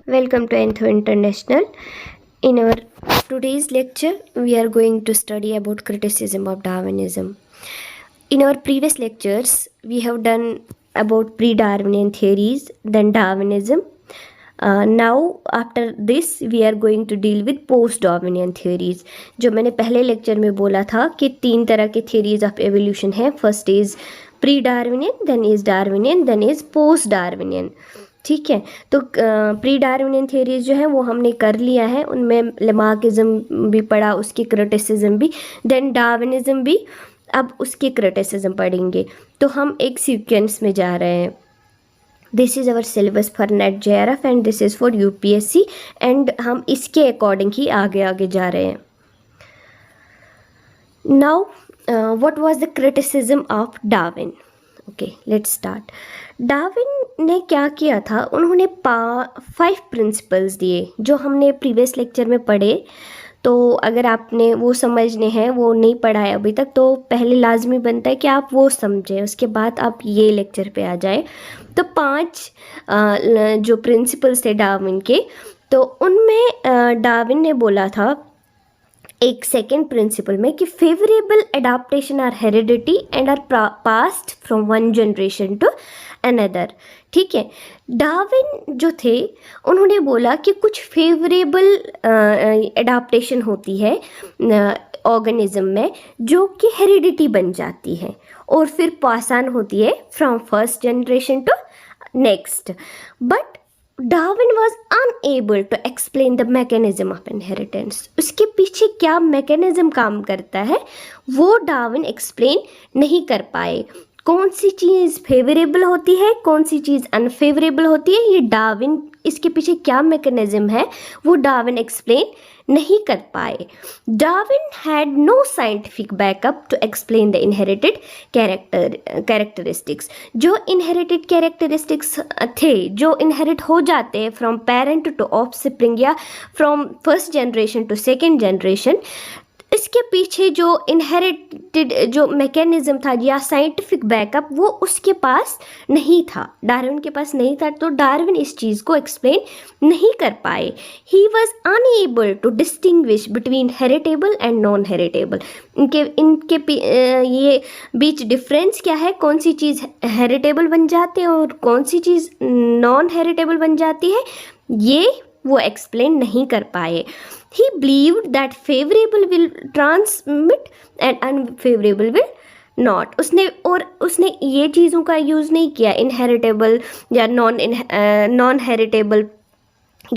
Welcome to Antho International. In our today's lecture, we are going to study about criticism of Darwinism. In our previous lectures, we have done about pre-Darwinian theories, then Darwinism. Now after this we are going to deal with post-Darwinian theories. जो मैंने पहले lecture में बोला था कि 3 तरह के theories of evolution हैं. First is pre-Darwinian, then is Darwinian, then is post-Darwinian. ठीक है, तो प्री डार्विनियन थ्योरीज जो है वो हमने कर लिया है, उनमें लेमार्किज्म भी पढ़ा, उसकी क्रिटिसिज्म भी, देन डार्विनिज्म भी. अब उसकी क्रिटिसिज्म पढ़ेंगे. तो हम एक सीक्वेंस में जा रहे हैं. This is our syllabus for net JRF and this is for UPSC and हम इसके अकॉर्डिंग ही आगे आगे जा रहे हैं. Now what was the criticism of Darwin. Okay, let's start. Darwin ने क्या किया था, उन्होंने 5 प्रिंसिपल्स दिए जो हमने प्रीवियस लेक्चर में पढ़े. तो अगर आपने वो समझने हैं, वो नहीं पढ़ा है अभी तक, तो पहले लाजमी बनता है कि आप वो समझें, उसके बाद आप ये लेक्चर पे आ जाए. तो 5 जो प्रिंसिपल्स थे डार्विन के, तो उनमें डार्विन ने बोला था एक सेकेंड प्रिंसिपल में कि favourable adaptation are heredity and are passed from one generation to another. ठीक है, डार्विन जो थे उन्होंने बोला कि कुछ फेवरेबल एडाप्टेशन होती है ऑर्गेनिज्म में जो कि हेरिडिटी बन जाती है और फिर पास ऑन होती है from first generation to next. But Darwin was unable to explain the mechanism of inheritance. उसके पीछे क्या मैकेनिज्म काम करता है वो डार्विन एक्सप्लेन नहीं कर पाए. कौन सी चीज़ फेवरेबल होती है, कौन सी चीज़ अनफेवरेबल होती है, ये डार्विन, इसके पीछे क्या मैकेनिज्म है वो डार्विन एक्सप्लेन नहीं कर पाए. Darwin had no scientific backup to explain the inherited characteristics. जो इनहेरिटेड कैरेक्टरिस्टिक्स थे, जो इनहेरिट हो जाते हैं फ्रॉम पेरेंट टू ऑफस्प्रिंग या from first generation to second generation, इसके पीछे जो इनहेरिटेड जो मैकेनिज्म था या साइंटिफिक बैकअप वो उसके पास नहीं था, डार्विन के पास नहीं था. तो डार्विन इस चीज़ को एक्सप्लेन नहीं कर पाए. He was unable to distinguish between heritable and non heritable. इनके ये बीच डिफरेंस क्या है, कौन सी चीज़ हेरिटेबल बन जाती है और कौन सी चीज़ नॉन हेरिटेबल बन जाती है, ये वो एक्सप्लेन नहीं कर पाए. He believed that favorable will transmit and unfavorable will not. उसने ये चीज़ों का यूज़ नहीं किया, इनहेरिटेबल या नॉन हेरिटेबल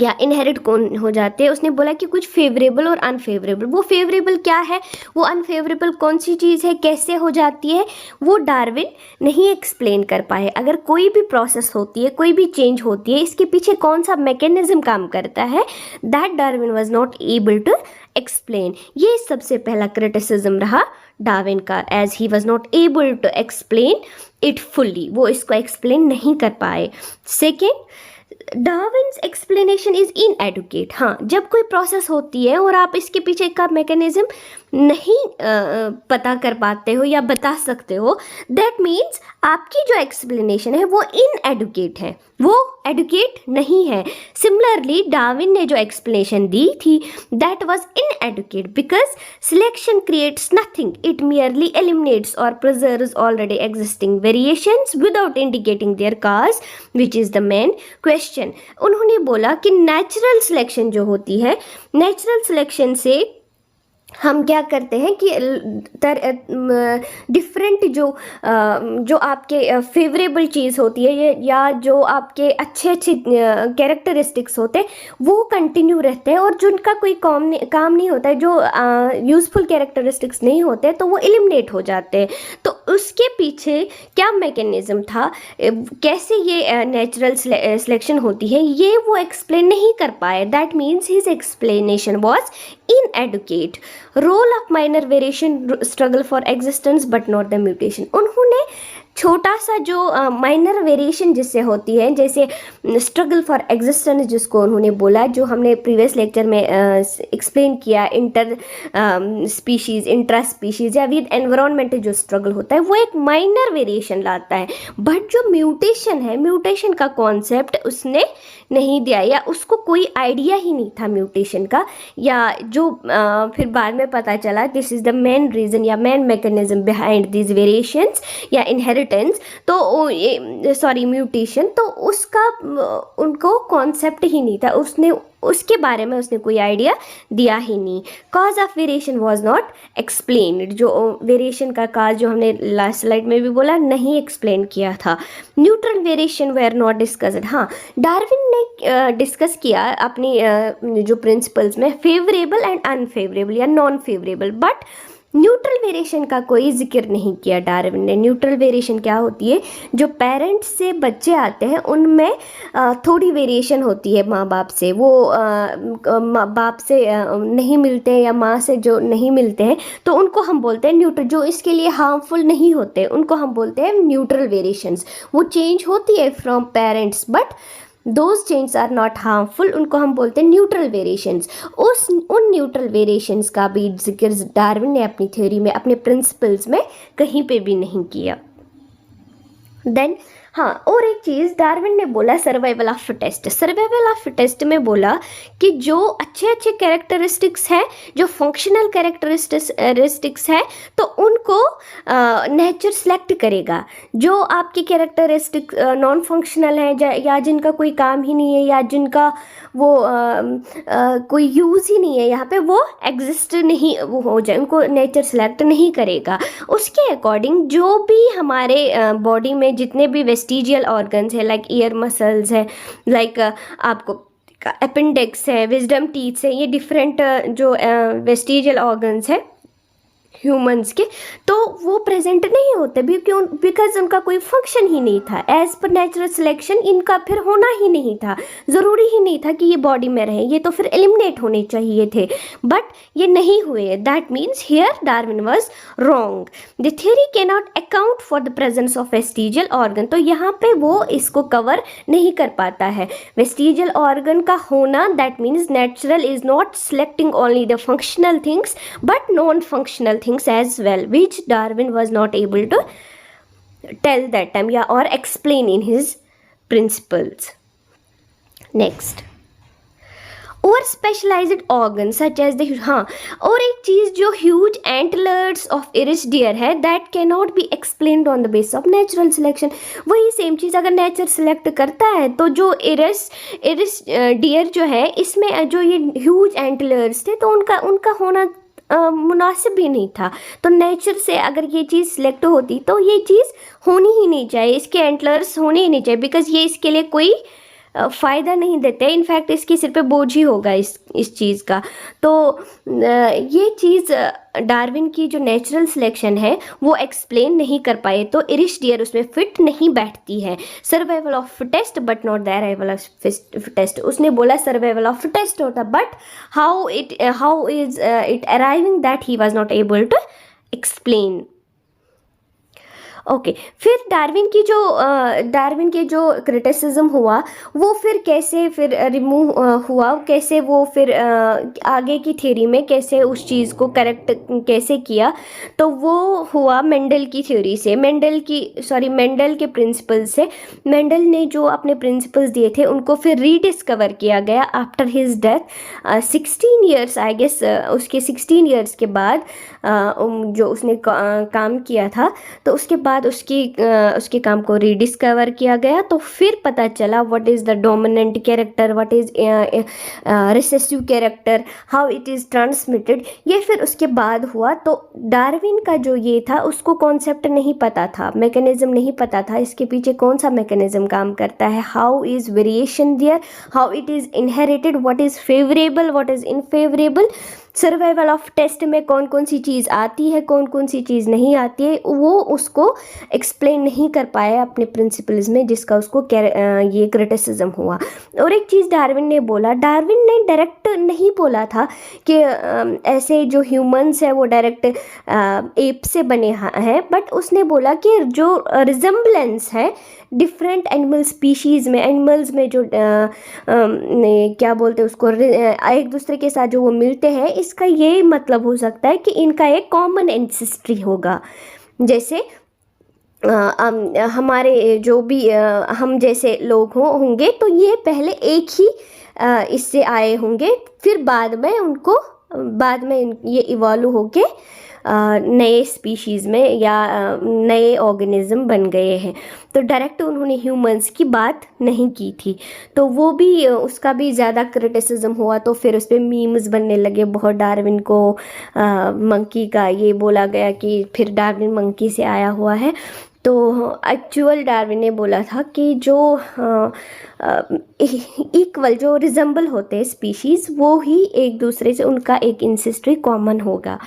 या इनहेरिट कौन हो जाते हैं. उसने बोला कि कुछ फेवरेबल और अनफेवरेबल. वो फेवरेबल क्या है, वो अनफेवरेबल कौन सी चीज़ है, कैसे हो जाती है, वो डार्विन नहीं एक्सप्लेन कर पाए. अगर कोई भी प्रोसेस होती है, कोई भी चेंज होती है, इसके पीछे कौन सा मैकेनिज्म काम करता है, that Darwin was not able to explain. ये सबसे पहला क्रिटिसिज्म रहा डार्विन का, as he was not able to explain it fully. वो इसको एक्सप्लेन नहीं कर पाए. Second, Darwin's explanation is inadequate. हाँ, जब कोई प्रोसेस होती है और आप इसके पीछे का मैकेनिज्म नहीं पता कर पाते हो या बता सकते हो, दैट मीन्स आपकी जो एक्सप्लेनेशन है वो इनएडुकेट है, वो एडुकेट नहीं है. सिमिलरली डार्विन ने जो एक्सप्लेनेशन दी थी that was inadequate because selection creates nothing, it merely eliminates और preserves already existing variations without indicating their cause which is the main question. उन्होंने बोला कि नेचुरल सिलेक्शन जो होती है, नेचुरल सिलेक्शन से हम क्या करते हैं कि डिफरेंट जो आपके फेवरेबल चीज़ होती है या जो आपके अच्छे कैरेक्टरिस्टिक्स होते हैं वो कंटिन्यू रहते हैं, और जिनका कोई काम नहीं होता है, जो यूज़फुल कैरेक्टरिस्टिक्स नहीं होते तो वो एलिमिनेट हो जाते हैं. तो उसके पीछे क्या मैकेनिज्म था, कैसे ये नेचुरल सिलेक्शन होती है, ये वो एक्सप्लेन नहीं कर पाए. That means his explanation was inadequate. Role of minor variation struggle for existence but not the mutation. उन्होंने छोटा सा जो माइनर वेरिएशन जिससे होती है, जैसे स्ट्रगल फॉर एग्जिस्टेंस जिसको उन्होंने बोला, जो हमने प्रीवियस लेक्चर में एक्सप्लेन किया, इंटर स्पीशीज़, इंट्रा स्पीशीज़ या विद एनवायरनमेंट जो स्ट्रगल होता है वो एक माइनर वेरिएशन लाता है। बट जो म्यूटेशन है, म्यूटेशन का कॉन्सेप्ट उसने नहीं दिया, या उसको कोई आइडिया ही नहीं था म्यूटेशन का, या जो फिर बाद में पता चला this is the main reason या main mechanism behind this variations या इनहेरिटेंस, तो सॉरी म्यूटेशन, तो उसका उनको कॉन्सेप्ट ही नहीं था, उसने उसके बारे में उसने कोई आइडिया दिया ही नहीं। Cause of variation was not explained, जो वेरिएशन का काज जो हमने लास्ट स्लाइड में भी बोला नहीं एक्सप्लेन किया था। Neutral variation were not discussed, हाँ डार्विन ने डिस्कस किया अपनी जो प्रिंसिपल्स में फेवरेबल एंड अनफेवरेबल या non favourable, but neutral variation का कोई जिक्र नहीं किया डार्विन ने। न्यूट्रल वेरिएशन क्या होती है, जो पेरेंट्स से बच्चे आते हैं उनमें थोड़ी वेरिएशन होती है माँ बाप से, वो माँ बाप से नहीं मिलते हैं या माँ से जो नहीं मिलते हैं तो उनको हम बोलते हैं न्यूट्रल, जो इसके लिए हार्मफुल नहीं होते उनको हम बोलते हैं न्यूट्रल वेरिएशंस। वो चेंज होती है from parents but those change are not harmful, उनको हम बोलते हैं न्यूट्रल वेरिएशंस। उन न्यूट्रल वेरिएशंस का भी जिक्र डार्विन ने अपनी थ्योरी में, अपने प्रिंसिपल्स में कहीं पे भी नहीं किया। देन हाँ, और एक चीज़ डार्विन ने बोला survival of fittest. Survival of fittest में बोला कि जो अच्छे अच्छे कैरेक्टरिस्टिक्स हैं, जो फंक्शनल कैरेक्टरिस्टिक्स हैं, तो उनको नेचर सेलेक्ट करेगा। जो आपकी कैरेक्टरिस्टिक नॉन फंक्शनल हैं या जिनका कोई काम ही नहीं है या जिनका वो कोई यूज़ ही नहीं है, यहाँ पे वो एग्जिस्ट नहीं वो हो जाए, उनको नेचर सेलेक्ट नहीं करेगा। उसके अकॉर्डिंग जो भी हमारे बॉडी में जितने भी वेस्टिजियल ऑर्गन्स है, लाइक ईयर मसल्स है, लाइक आपको अपेंडिक्स है, विजडम टीथ्स है, ये डिफरेंट जो वेस्टिजियल ऑर्गन्स है ह्यूमंस के, तो वो प्रेजेंट नहीं होते भी, क्यों? बिकॉज उनका कोई फंक्शन ही नहीं था। एज पर नेचुरल सिलेक्शन इनका फिर होना ही नहीं था, ज़रूरी ही नहीं था कि ये बॉडी में रहे, ये तो फिर एलिमिनेट होने चाहिए थे, बट ये नहीं हुए। That means here Darwin was wrong. The theory can not account for the presence of vestigial organ, तो यहाँ पे वो इसको कवर नहीं कर पाता है। वेस्टिजियल ऑर्गन का होना, that means natural is not selecting only the functional things but non functional things as well, which Darwin was not able to tell that time or explain in his principles. Next, और specialized organ such as the, हाँ, और एक चीज़ जो huge antlers of Irish deer है, that can not be explained on the basis of natural selection. वही same चीज़ अगर नेचर सिलेक्ट करता है तो जो इरिश डियर जो है, इसमें जो ये ह्यूज एंटलर्स थे तो उनका होना मुनासिब भी नहीं था। तो नेचर से अगर ये चीज़ सिलेक्ट होती तो ये चीज़ होनी ही नहीं चाहिए, इसके एंटलर्स होने ही नहीं चाहिए, बिकॉज ये इसके लिए कोई फ़ायदा नहीं देते, इनफैक्ट इसके सिर पे बोझ ही होगा इस चीज़ का। तो ये चीज़ डार्विन की जो नेचुरल सिलेक्शन है वो एक्सप्लेन नहीं कर पाए, तो इरिश डियर उसमें फिट नहीं बैठती है। Survival of fittest but not the arrival of fittest, उसने बोला सर्वाइवल ऑफ फिटेस्ट होता, but how is it arriving, that he was not able to explain. Okay, फिर डार्विन के जो क्रिटिसिज्म हुआ वो फिर कैसे फिर रिमूव हुआ, कैसे वो फिर आगे की थ्योरी में कैसे उस चीज़ को करेक्ट कैसे किया, तो वो हुआ मेंडल की थ्योरी से, मेंडल के प्रिंसिपल से। मेंडल ने जो अपने प्रिंसिपल्स दिए थे उनको फिर रीडिस्कवर किया गया after his death 16 years I guess, उसके 16 ईयर्स के बाद जो उसने काम किया था, तो उसके बाद उसके काम को रीडिस्कवर किया गया। तो फिर पता चला what is the dominant character, what is recessive character, how it is transmitted, ये फिर उसके बाद हुआ। तो डार्विन का जो ये था उसको कॉन्सेप्ट नहीं पता था, मैकेनिज्म नहीं पता था, इसके पीछे कौन सा मैकेनिज्म काम करता है, how is variation there, how it is inherited, what is favourable, what is unfavourable. Survival of test में कौन कौन सी चीज़ आती है, कौन कौन सी चीज़ नहीं आती है, वो उसको एक्सप्लेन नहीं कर पाया अपने प्रिंसिपल्स में, जिसका उसको ये क्रिटिसिज्म हुआ। और एक चीज़ डार्विन ने बोला, डार्विन ने डायरेक्ट नहीं बोला था कि ऐसे जो ह्यूमंस है वो डायरेक्ट एप से बने हैं, बट उसने बोला कि जो रिजेम्बलेंस है डिफरेंट एनिमल स्पीशीज़ में, एनिमल्स में जो क्या बोलते हैं उसको, एक दूसरे के साथ जो वो मिलते हैं, इसका ये मतलब हो सकता है कि इनका एक कॉमन एंसेस्ट्री होगा। जैसे हमारे जो भी हम जैसे लोग होंगे तो ये पहले एक ही इससे आए होंगे, फिर बाद में ये इवॉल्व होके नए स्पीशीज़ में या नए ऑर्गेनिज्म बन गए हैं। तो डायरेक्ट उन्होंने ह्यूमंस की बात नहीं की थी, तो वो भी उसका भी ज़्यादा क्रिटिसिज्म हुआ। तो फिर उस पर मीम्स बनने लगे बहुत, डार्विन को मंकी का ये बोला गया कि फिर डार्विन मंकी से आया हुआ है। तो एक्चुअल डार्विन ने बोला था कि जो इक्वल जो रिजेंबल होते हैं स्पीशीज़, वो ही एक दूसरे से उनका एक इंसेस्ट्री कॉमन होगा।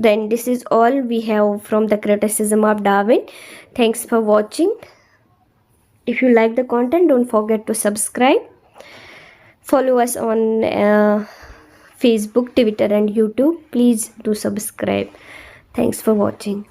Then this is all we have from the criticism of Darwin. Thanks for watching. If you like the content, don't forget to subscribe. Follow us on Facebook, Twitter and YouTube. Please do subscribe. Thanks for watching.